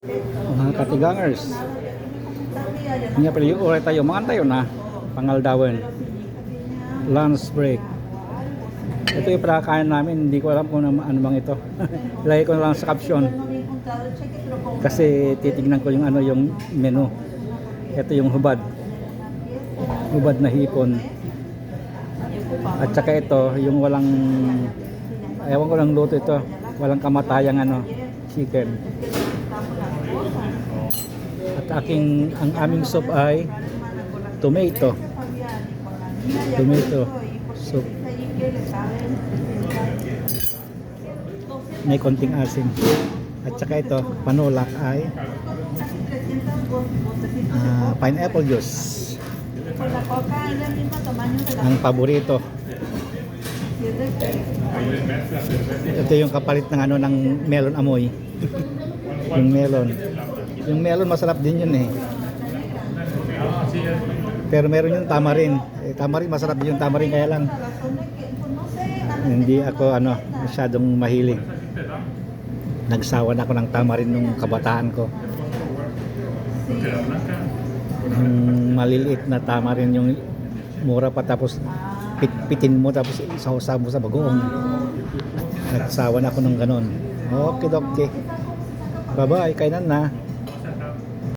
Mga katigangers, nga pala yung oras tayo, mga tayo na Pangaldawan lunch break. Ito yung pakakain namin, hindi ko alam kung ano bang ito. Ilagay ko na lang sa caption kasi titignan ko yung yung menu. Ito yung hubad na hipon, at saka ito yung walang, ewan ko lang luto ito, walang kamatayang chicken. At ang aming soup ay tomato soup, may konting asin. At saka ito panulak ay pineapple juice, ang paborito. Ito yung kapalit ng ng melon amoy. Yung melon masarap din yun pero meron yung tamarin. Tamarin masarap din yung tamarin, kaya lang hindi ako masyadong mahilig. Nagsawa na ako ng tamarin nung kabataan ko. Maliliit na tamarin yung mura pa, tapos pitin mo tapos isaw-saw mo sa bagoong. Nagsawa na ako ng ganon. Okay. Bye-bye, kainan na.